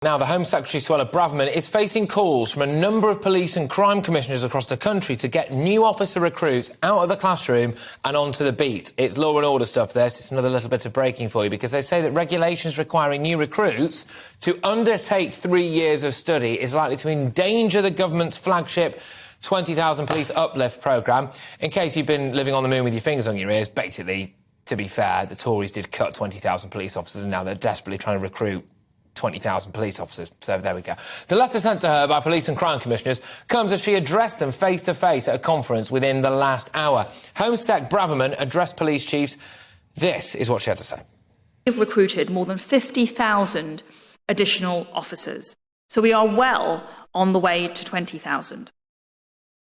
Now, the Home Secretary, Suella Braverman, is facing calls from a number of police and crime commissioners across the country to get new officer recruits out of the classroom and onto the beat. It's law and order stuff, this. It's another little bit of breaking for you, because they say that regulations requiring new recruits to undertake 3 years of study is likely to endanger the government's flagship 20,000 police uplift programme. In case you've been living on the moon with your fingers on your ears, basically, to be fair, the Tories did cut 20,000 police officers and now they're desperately trying to recruit 20,000 police officers. So there we go. The letter sent to her by police and crime commissioners comes as she addressed them face-to-face at a conference within the last hour. Home Sec Braverman addressed police chiefs. This is what she had to say. We've recruited more than 50,000 additional officers, so we are well on the way to 20,000.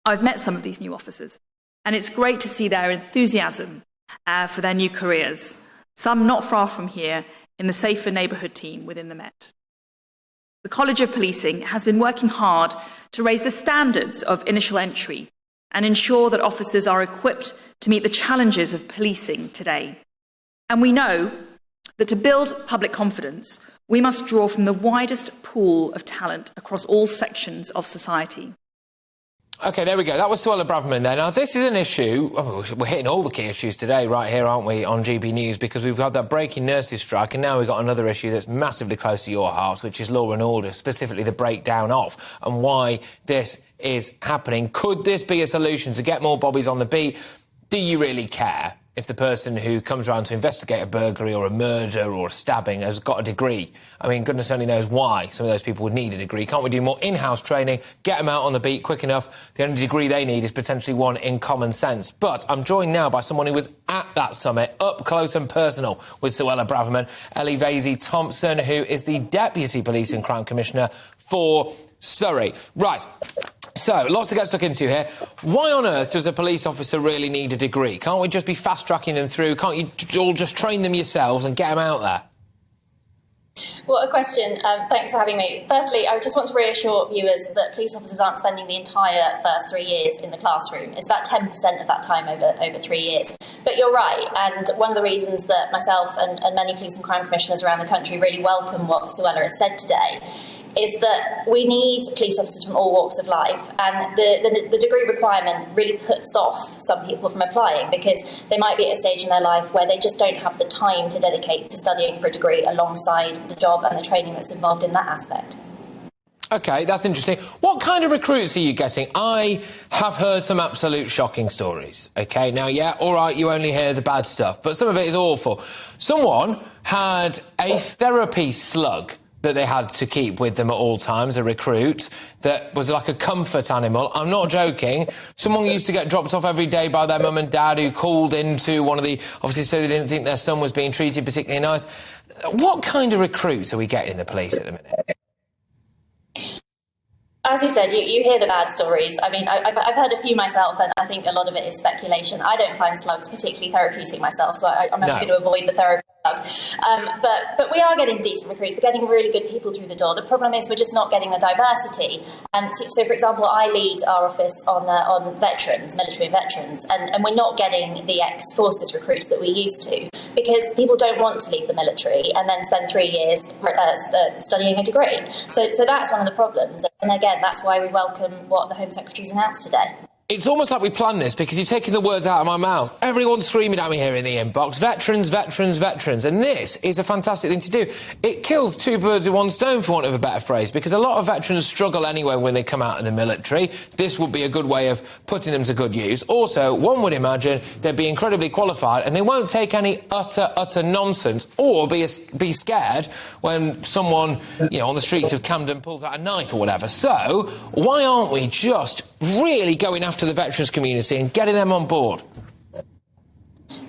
I've met some of these new officers, and it's great to see their enthusiasm for their new careers, some not far from here, in the Safer Neighbourhood team within the Met. The College of Policing has been working hard to raise the standards of initial entry and ensure that officers are equipped to meet the challenges of policing today. And we know that to build public confidence, we must draw from the widest pool of talent across all sections of society. OK, there we go. That was Suella Braverman there. Now, this is an issue. Oh, we're hitting all the key issues today right here, aren't we, on GBNews, because we've got that breaking nurses strike, and now we've got another issue that's massively close to your heart, which is law and order, specifically the breakdown of and why this is happening. Could this be a solution to get more bobbies on the beat? Do you really care if the person who comes around to investigate a burglary or a murder or a stabbing has got a degree? I mean, goodness only knows why some of those people would need a degree. Can't we do more in-house training, get them out on the beat quick enough? The only degree they need is potentially one in common sense. But I'm joined now by someone who was at that summit, up close and personal, with Suella Braverman, Ellie Vesey-Thompson, who is the Deputy Police and Crime Commissioner for Surrey. Right. So, lots to get stuck into here. Why on earth does a police officer really need a degree? Can't we just be fast-tracking them through? Can't you all just train them yourselves and get them out there? What a question. Thanks for having me. Firstly, I just want to reassure viewers that police officers aren't spending the entire first 3 years in the classroom. It's about 10% of that time over 3 years. But you're right, and one of the reasons that myself and many police and crime commissioners around the country really welcome what Suella has said today is that we need police officers from all walks of life, and the degree requirement really puts off some people from applying because they might be at a stage in their life where they just don't have the time to dedicate to studying for a degree alongside the job and the training that's involved in that aspect. OK, that's interesting. What kind of recruits are you getting? I have heard some absolute shocking stories, OK? Now, yeah, all right, you only hear the bad stuff, but some of it is awful. Someone had a therapy slug that they had to keep with them at all times, a recruit, that was like a comfort animal. I'm not joking. Someone used to get dropped off every day by their mum and dad who called into one of the offices so they didn't think their son was being treated particularly nice. What kind of recruits are we getting in the police at the minute? As you said, you hear the bad stories. I mean, I've heard a few myself, and I think a lot of it is speculation. I don't find slugs particularly therapeutic myself, so I'm going to avoid the therapy slug. But we are getting decent recruits. We're getting really good people through the door. The problem is we're just not getting the diversity. And so, for example, I lead our office on veterans, military and veterans, and we're not getting the ex-forces recruits that we used to because people don't want to leave the military and then spend 3 years studying a degree. So that's one of the problems. And again, that's why we welcome what the Home Secretary's announced today. It's almost like we planned this because you're taking the words out of my mouth. Everyone's screaming at me here in the inbox. Veterans, veterans, veterans. And this is a fantastic thing to do. It kills two birds with one stone, for want of a better phrase, because a lot of veterans struggle anyway when they come out of the military. This would be a good way of putting them to good use. Also, one would imagine they'd be incredibly qualified and they won't take any utter nonsense or be scared when someone, on the streets of Camden pulls out a knife or whatever. So, why aren't we just really going after the veterans community and getting them on board?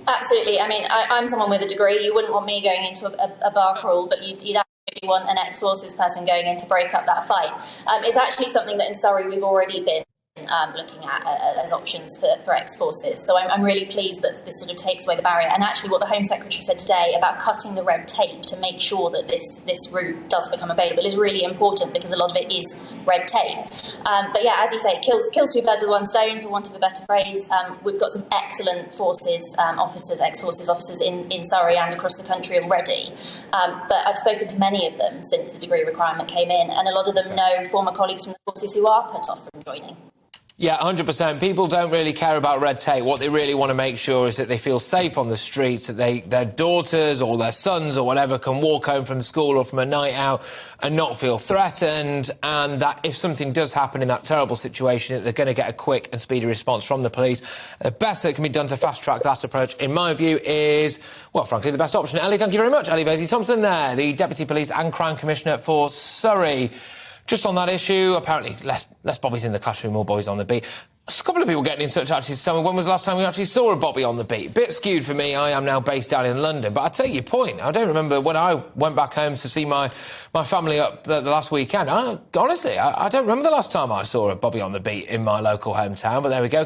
Absolutely. I mean, I'm someone with a degree. You wouldn't want me going into a bar crawl, but you'd absolutely want an ex-forces person going in to break up that fight. It's actually something that in Surrey we've already been looking at as options for ex-forces. So I'm really pleased that this sort of takes away the barrier. And actually what the Home Secretary said today about cutting the red tape to make sure that this route does become available is really important, because a lot of it is red tape. But yeah, as you say, it kills two birds with one stone, for want of a better phrase. We've got some excellent forces officers, ex-forces officers in Surrey and across the country already. But I've spoken to many of them since the degree requirement came in, and a lot of them know former colleagues from the forces who are put off from joining. Yeah, 100%. People don't really care about red tape. What they really want to make sure is that they feel safe on the streets, that their daughters or their sons or whatever can walk home from school or from a night out and not feel threatened, and that if something does happen in that terrible situation, that they're going to get a quick and speedy response from the police. The best that can be done to fast-track that approach, in my view, is, well, frankly, the best option. Ellie, thank you very much. Ellie Vesey-Thompson there, the Deputy Police and Crime Commissioner for Surrey. Just on that issue, apparently less bobbies in the classroom, more boys on the beat. There's a couple of people getting in touch actually to tell me when was the last time we actually saw a bobby on the beat. Bit skewed for me. I am now based down in London, but I take your point. I don't remember when I went back home to see my family up the last weekend. Honestly, I don't remember the last time I saw a bobby on the beat in my local hometown, but there we go.